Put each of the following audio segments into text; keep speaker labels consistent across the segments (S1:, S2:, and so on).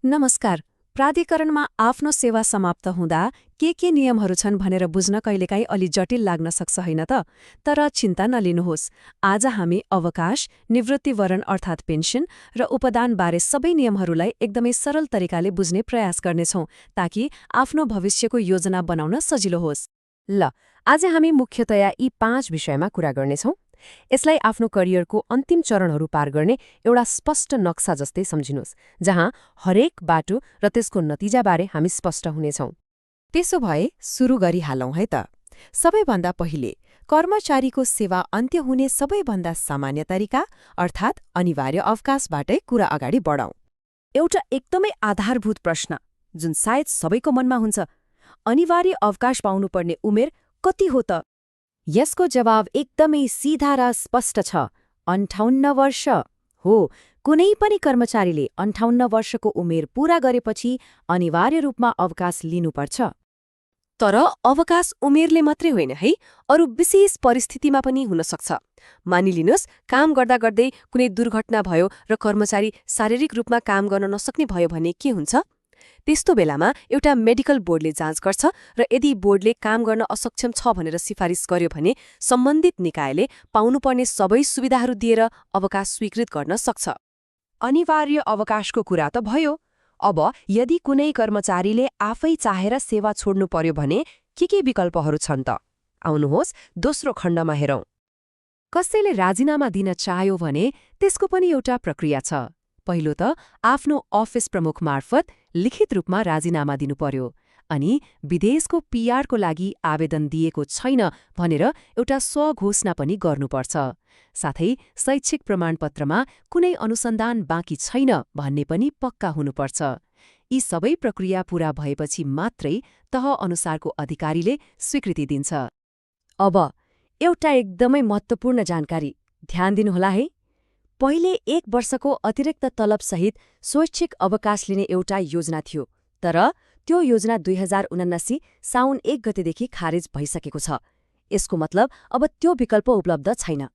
S1: नमस्कार। प्राधिकरणमा आफ्नो सेवा समाप्त हुँदा के नियमहरू छन् भनेर बुझ्न कहिलेकाहीँ अलि जटिल लाग्न सक्छ होइन त? तर चिन्ता नलिनुहोस्। आज हामी अवकाश, निवृत्तिवरण अर्थात् पेन्सन र उपदानबारे सबै नियमहरूलाई एकदमै सरल तरिकाले बुझ्ने प्रयास गर्नेछौँ, ताकि आफ्नो भविष्यको योजना बनाउन सजिलो होस्।
S2: ल, आज हामी मुख्यतया यी 5 विषयमा कुरा गर्नेछौँ। यसलाई आफ्नो करियरको अन्तिम चरणहरू पार गर्ने एउटा स्पष्ट नक्सा जस्तै सम्झिनुहोस्, जहाँ हरेक बाटो र त्यसको नतिजाबारे हामी स्पष्ट हुनेछौँ। त्यसो भए सुरु गरिहालौँ है त। सबैभन्दा पहिले कर्मचारीको सेवा अन्त्य हुने सबैभन्दा सामान्य तरिका अर्थात् अनिवार्य अवकाशबाटै कुरा अगाडि बढाउँ।
S1: एउटा एकदमै आधारभूत प्रश्न जुन सायद सबैको मनमा हुन्छ, अनिवार्य अवकाश पाउनुपर्ने उमेर कति हो त?
S2: यसको जवाब एकदमै सीधा र स्पष्ट छ, 58 वर्ष हो। कुनै पनि कर्मचारीले 58 वर्षको उमेर पूरा गरेपछि अनिवार्य रूपमा अवकाश लिनुपर्छ।
S1: तर अवकाश उमेरले मात्रै होइन है, अरू विशेष परिस्थितिमा पनि हुन सक्छ। मानिलिनुहोस्, काम गर्दा गर्दै कुनै दुर्घटना भयो र कर्मचारी शारीरिक रूपमा काम गर्न नसक्ने भयो भने के हुन्छ? त्यस्तो बेलामा एउटा मेडिकल बोर्डले जाँच गर्छ र यदि बोर्डले काम गर्न असक्षम छ भनेर सिफारिस गर्यो भने सम्बन्धित निकायले पाउनुपर्ने सबै सुविधाहरू दिएर अवकाश स्वीकृत गर्न सक्छ।
S2: अनिवार्य अवकाशको कुरा त भयो। अब यदि कुनै कर्मचारीले आफै चाहेर सेवा छोड्नु पर्यो भने के विकल्पहरू छन् त? आउनुहोस् दोस्रो खण्डमा हेरौँ। कसैले राजीनामा दिन चाह्यो भने त्यसको पनि एउटा प्रक्रिया छ। पहिलो त आफ्नो अफिस प्रमुख मार्फत लिखित रूपमा राजीनामा दिनु पर्यो, अनि विदेशको पीआरको लागि आवेदन दिएको छैन भनेर एउटा स्वघोषणा पनि गर्नुपर्छ। साथै शैक्षिक प्रमाणपत्रमा कुनै अनुसन्धान बाँकी छैन भन्ने पनि पक्का हुनुपर्छ। यी सबै प्रक्रिया पूरा भएपछि मात्रै तह अनुसारको अधिकारीले स्वीकृति दिन्छ।
S1: अब एउटा एकदमै महत्त्वपूर्ण जानकारी ध्यान दिनुहोला है। पहिले 1 वर्षको अतिरिक्त तलबसहित स्वैच्छिक अवकाश लिने एउटा योजना थियो, तर त्यो योजना 2079 साउन 1 गतेदेखि खारेज भइसकेको छ। यसको मतलब अब त्यो विकल्प उपलब्ध छैन।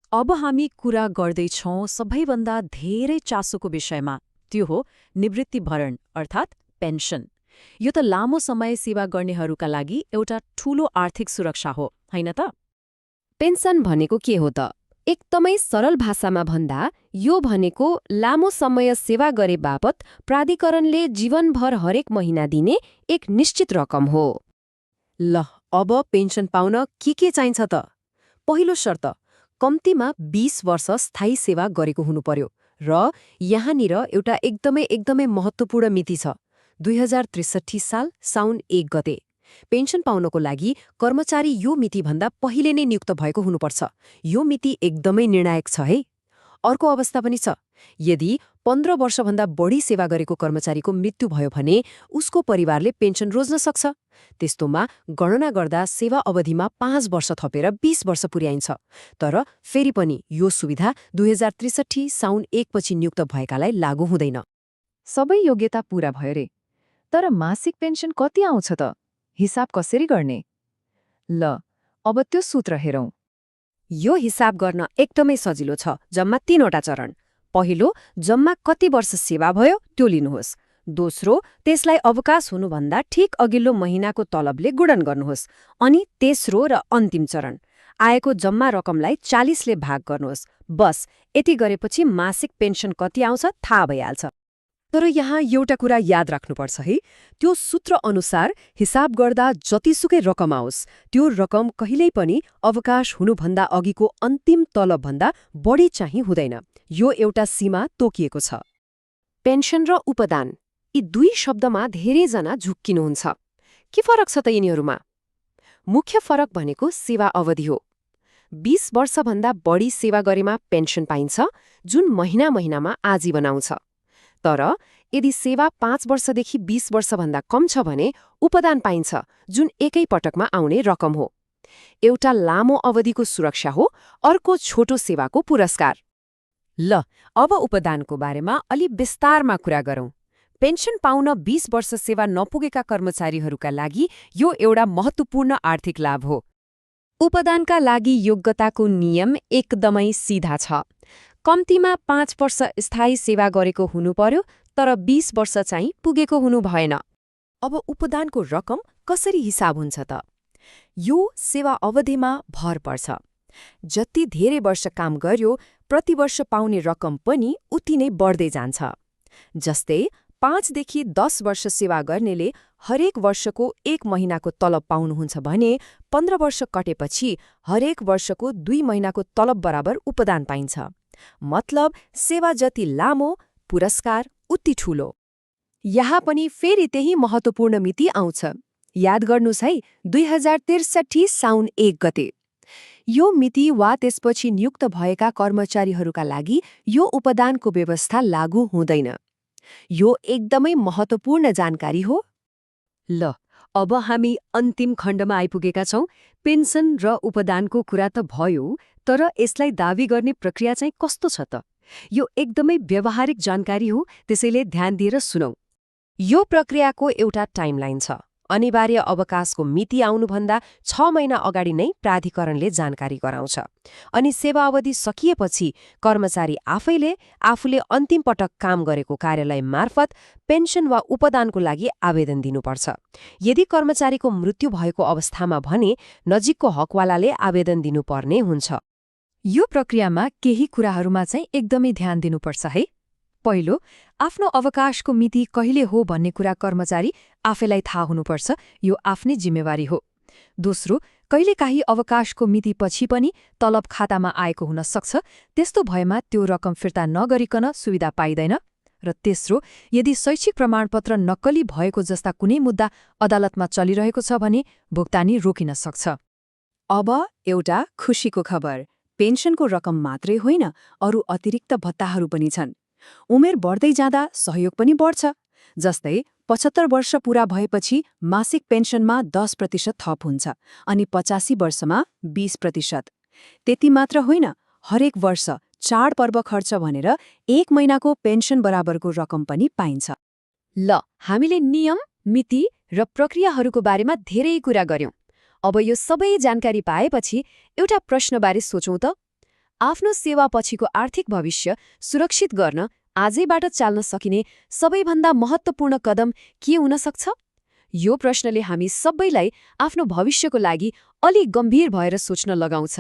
S1: अब हामी कुरा गर्दैछौँ सबैभन्दा धेरै चासोको विषयमा, त्यो हो निवृत्तिभरण अर्थात् पेन्सन। यो त लामो समय सेवा गर्नेहरूका लागि एउटा ठूलो आर्थिक सुरक्षा हो, होइन त?
S2: पेन्सन भनेको के हो त? एकदमै सरल भाषामा भन्दा यो भनेको लामो समय सेवा गरे बापत प्राधिकरणले जीवनभर हरेक महिना दिने एक निश्चित रकम हो।
S1: ल, अब पेन्सन पाउन के चाहिन्छ त? पहिलो शर्त, कम्तीमा 20 वर्ष स्थायी सेवा गरेको हुनु पर्यो र यहाँनिर एउटा एकदमै महत्त्वपूर्ण मिति छ, 2063 साल साउन 1 गते। पेन्सन पाउनको लागि कर्मचारी यो मितिभन्दा पहिले नै नियुक्त भएको हुनुपर्छ। यो मिति एकदमै निर्णायक छ है। अर्को अवस्था पनि छ। यदि 15 वर्षभन्दा बढी सेवा गरेको कर्मचारीको मृत्यु भयो भने उसको परिवारले पेन्सन रोज्न सक्छ। त्यस्तोमा गणना गर्दा सेवा अवधिमा 5 वर्ष थपेर 20 वर्ष पुर्याइन्छ। तर फेरि पनि यो सुविधा 2063 साउन 1 पछि नियुक्त भएकालाई लागू हुँदैन।
S2: सबै योग्यता पूरा भयो रे, तर मासिक पेन्सन कति आउँछ त? हिसाब कसरी गर्ने? ल, अब त्यो सूत्र हेरौँ।
S1: यो हिसाब गर्न एकदमै सजिलो छ। जम्मा 3 वटा चरण। पहिलो, जम्मा कति वर्ष सेवा भयो त्यो लिनुहोस्। दोस्रो, त्यसलाई अवकाश हुनुभन्दा ठिक अघिल्लो महिनाको तलबले गुणन गर्नुहोस्। अनि तेस्रो र अन्तिम चरण, आएको जम्मा रकमलाई 40 ले भाग गर्नुहोस्। बस यति गरेपछि मासिक पेन्सन कति आउँछ थाहा भइहाल्छ। तर यहाँ एउटा कुरा याद राख्नुपर्छ है, त्यो सूत्र अनुसार हिसाब गर्दा जतिसुकै रकम आओस्, त्यो रकम कहिल्यै पनि अवकाश हुनुभन्दा अघिको अन्तिम तलबभन्दा बढी चाहिँ हुँदैन। यो एउटा सीमा तोकिएको छ।
S2: पेन्सन र उपदान, यी दुई शब्दमा धेरैजना झुक्किनुहुन्छ। के फरक छ त यिनीहरूमा? मुख्य फरक भनेको सेवा अवधि हो। 20 वर्षभन्दा बढी सेवा गरेमा पेन्सन पाइन्छ, जुन महिनामा आजीवन आउँछ। तर यदि सेवा 5 वर्षदेखि 20 वर्षभन्दा कम छ भने उपदान पाइन्छ, जुन एकै पटकमा आउने रकम हो। एउटा लामो अवधिको सुरक्षा हो, अर्को छोटो सेवाको पुरस्कार।
S1: ल, अब उपदानको बारेमा अलि विस्तारमा कुरा गरौँ। पेन्सन पाउन 20 वर्ष सेवा नपुगेका कर्मचारीहरूका लागि यो एउटा महत्त्वपूर्ण आर्थिक लाभ हो। उपदानका लागि योग्यताको नियम एकदमै सिधा छ। कम्तीमा 5 वर्ष स्थायी सेवा गरेको हुनु पर्यो, तर 20 वर्ष चाहिँ पुगेको हुनु भएन।
S3: अब उपदानको रकम कसरी हिसाब हुन्छ त? यो सेवा अवधिमा भर पर्छ। जति धेरै वर्ष काम गर्यो, प्रतिवर्ष पाउने रकम पनि उति नै बढ्दै जान्छ। जस्तै 5 देखि 10 वर्ष सेवा गर्नेले हरेक वर्षको 1 महिनाको तलब पाउनुहुन्छ भने 15 वर्ष कटेपछि हरेक वर्षको 2 महिनाको तलब बराबर उपदान पाइन्छ। मतलब सेवा जति लामो, पुरस्कार उति ठूलो।
S1: यहाँ पनि फेरि त्यही महत्त्वपूर्ण मिति आउँछ। याद गर्नुस् है, 2063 साउन 1 गते। यो मिति वा त्यसपछि नियुक्त भएका कर्मचारीहरूका लागि यो उपदानको व्यवस्था लागू हुँदैन। यो एकदमै महत्त्वपूर्ण जानकारी हो। ल, अब हामी अन्तिम खण्डमा आइपुगेका छौं। पेन्सन र उपदानको कुरा त भयो, तर यसलाई दावी गर्ने प्रक्रिया चाहिँ कस्तो छ त? यो एकदमै व्यावहारिक जानकारी हो, त्यसैले ध्यान दिएर सुनौ। यो प्रक्रियाको एउटा टाइमलाइन छ। अनिवार्य अवकाशको मिति आउनुभन्दा 6 महिना अगाडि नै प्राधिकरणले जानकारी गराउँछ। अनि सेवा अवधि सकिएपछि कर्मचारी आफूले अन्तिम पटक काम गरेको कार्यालय मार्फत पेन्सन वा उपदानको लागि आवेदन दिनुपर्छ। यदि कर्मचारीको मृत्यु भएको अवस्थामा भने नजिकको हकवालाले आवेदन दिनुपर्ने हुन्छ। यो प्रक्रियामा केही कुराहरूमा चाहिँ एकदमै ध्यान दिनुपर्छ है। पहिलो, आफ्नो अवकाशको मिति कहिले हो भन्ने कुरा कर्मचारी आफैलाई थाहा हुनुपर्छ। यो आफ्नै जिम्मेवारी हो। दोस्रो, कहिलेकाहीँ अवकाशको मितिपछि पनि तलब खातामा आएको हुन सक्छ। त्यस्तो भएमा त्यो रकम फिर्ता नगरिकन सुविधा पाइँदैन। र तेस्रो, यदि शैक्षिक प्रमाणपत्र नक्कली भएको जस्ता कुनै मुद्दा अदालतमा चलिरहेको छ भने भुक्तानी रोकिन सक्छ। अब एउटा खुशीको खबर। पेन्सनको रकम मात्रै होइन, अरू अतिरिक्त भत्ताहरू पनि छन्। उमेर बढ्दै जाँदा सहयोग पनि बढ्छ। जस्तै 75 वर्ष पूरा भएपछि मासिक पेन्सनमा 10% थप हुन्छ अनि 85 वर्षमा 20%। त्यति मात्र होइन, हरेक वर्ष चाडपर्व खर्च भनेर 1 महिनाको पेन्सन बराबरको रकम पनि पाइन्छ। ल, हामीले नियम, मिति र प्रक्रियाहरूको बारेमा धेरै कुरा गर्यौं। अब यो सबै जानकारी पाएपछि एउटा प्रश्नबारे सोचौं त। आफ्नो सेवापछिको आर्थिक भविष्य सुरक्षित गर्न आजैबाट चाल्न सकिने सबैभन्दा महत्त्वपूर्ण कदम के हुन सक्छ? यो प्रश्नले हामी सबैलाई आफ्नो भविष्यको लागि अलि गम्भीर भएर सोच्न लगाउँछ।